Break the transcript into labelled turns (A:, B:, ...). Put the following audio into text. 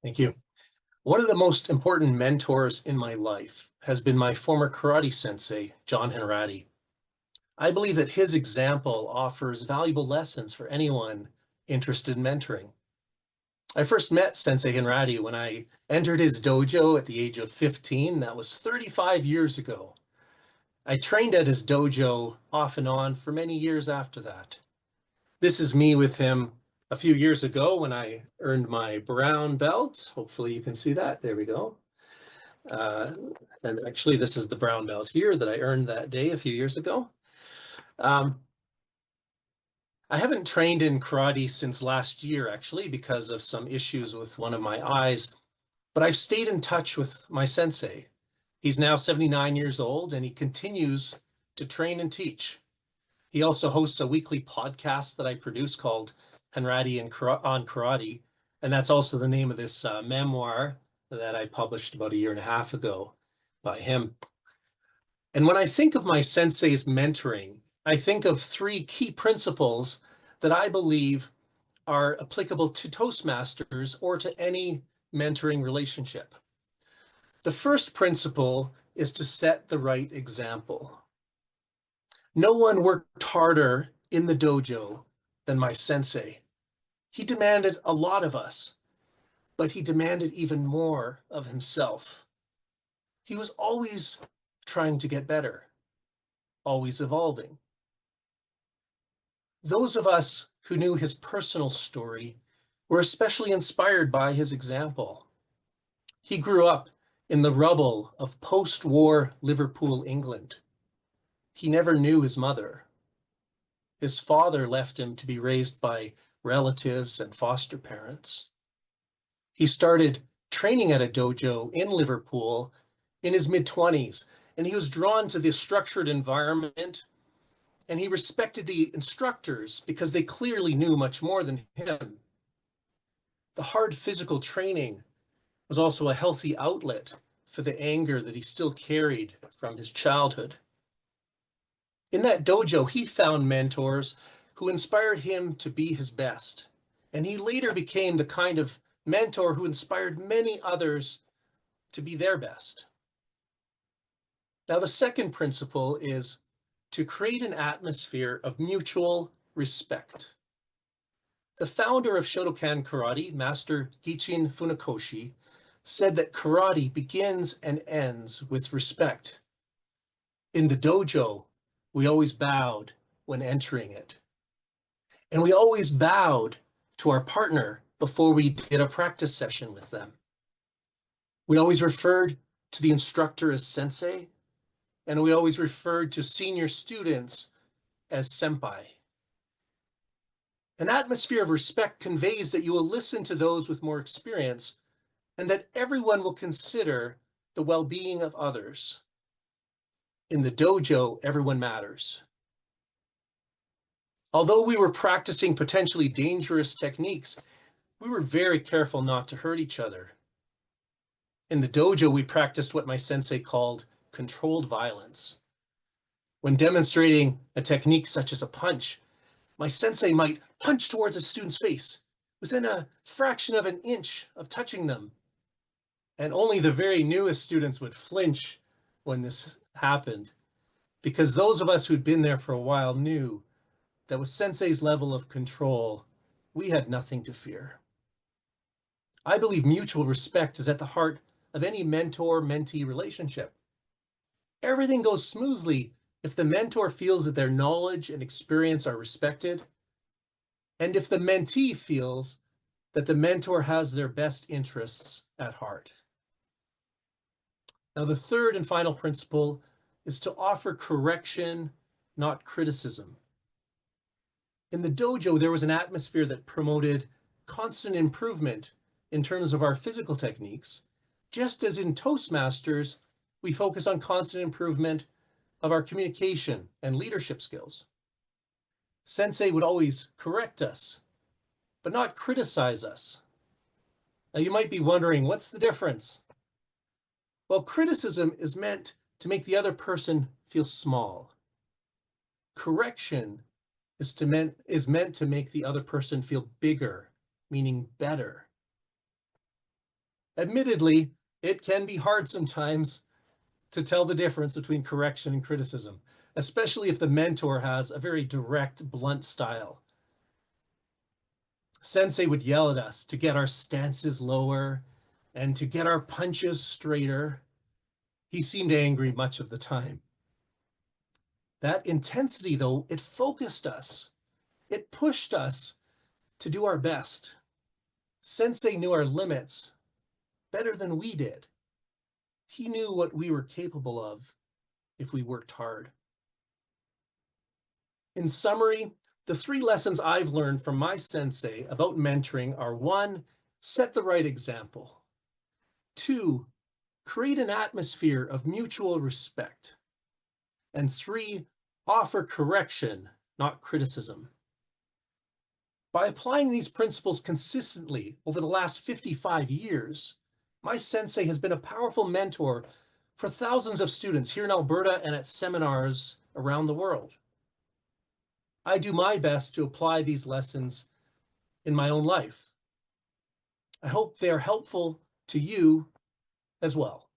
A: Thank you. One of the most important mentors in my life has been my former karate sensei, John Henrati. I believe that his example offers valuable lessons for anyone interested in mentoring. I first met Sensei Henrati when I entered his dojo at the age of 15. That was 35 years ago. I trained at his dojo off and on for many years after that. This is me with him a few years ago when I earned my brown belt. Hopefully you can see that. There we go. Uh, and actually, this is the brown belt here that I earned that day a few years ago. Um, I haven't trained in karate since last year, actually, because of some issues with one of my eyes, but I've stayed in touch with my sensei. He's now 79 years old and he continues to train and teach. He also hosts a weekly podcast that I produce called Henrati on Karate, and that's also the name of this memoir that I published about a year and a half ago by him. And when I think of my sensei's mentoring, I think of three key principles that I believe are applicable to Toastmasters or to any mentoring relationship. The first principle is to set the right example. No one worked harder in the dojo than my sensei. He demanded a lot of us, but he demanded even more of himself. He was always trying to get better, always evolving. Those of us who knew his personal story were especially inspired by his example. He grew up in the rubble of post-war Liverpool, England. He never knew his mother. His father left him to be raised by relatives and foster parents. He started training at a dojo in Liverpool in his mid-20s, and he was drawn to this structured environment, and he respected the instructors because they clearly knew much more than him. The hard physical training was also a healthy outlet for the anger that he still carried from his childhood. In that dojo, he found mentors who inspired him to be his best. And he later became the kind of mentor who inspired many others to be their best. Now, the second principle is to create an atmosphere of mutual respect. The founder of Shotokan Karate, Master Gichin Funakoshi, said that karate begins and ends with respect. In the dojo, we always bowed when entering it. And we always bowed to our partner before we did a practice session with them. We always referred to the instructor as sensei, and we always referred to senior students as senpai. An atmosphere of respect conveys that you will listen to those with more experience and that everyone will consider the well-being of others. In the dojo, everyone matters. Although we were practicing potentially dangerous techniques, we were very careful not to hurt each other. In the dojo, we practiced what my sensei called controlled violence. When demonstrating a technique such as a punch, my sensei might punch towards a student's face within a fraction of an inch of touching them. And only the very newest students would flinch when this happened, because those of us who'd been there for a while knew that with sensei's level of control, we had nothing to fear. I believe mutual respect is at the heart of any mentor-mentee relationship. Everything goes smoothly if the mentor feels that their knowledge and experience are respected, and if the mentee feels that the mentor has their best interests at heart. Now, the third and final principle is to offer correction, not criticism. In the dojo, there was an atmosphere that promoted constant improvement in terms of our physical techniques, just as in Toastmasters, we focus on constant improvement of our communication and leadership skills. Sensei would always correct us, but not criticize us. Now, you might be wondering, what's the difference? Well, criticism is meant to make the other person feel small. Correction is meant to make the other person feel bigger, meaning better. Admittedly, it can be hard sometimes to tell the difference between correction and criticism, especially if the mentor has a very direct, blunt style. Sensei would yell at us to get our stances lower and to get our punches straighter. He seemed angry much of the time. That intensity, though, it focused us. It pushed us to do our best. Sensei knew our limits better than we did. He knew what we were capable of if we worked hard. In summary, the 3 lessons I've learned from my sensei about mentoring are: 1, set the right example. 2, create an atmosphere of mutual respect. And 3, offer correction, not criticism. By applying these principles consistently over the last 55 years, my sensei has been a powerful mentor for thousands of students here in Alberta and at seminars around the world. I do my best to apply these lessons in my own life. I hope they are helpful to you as well.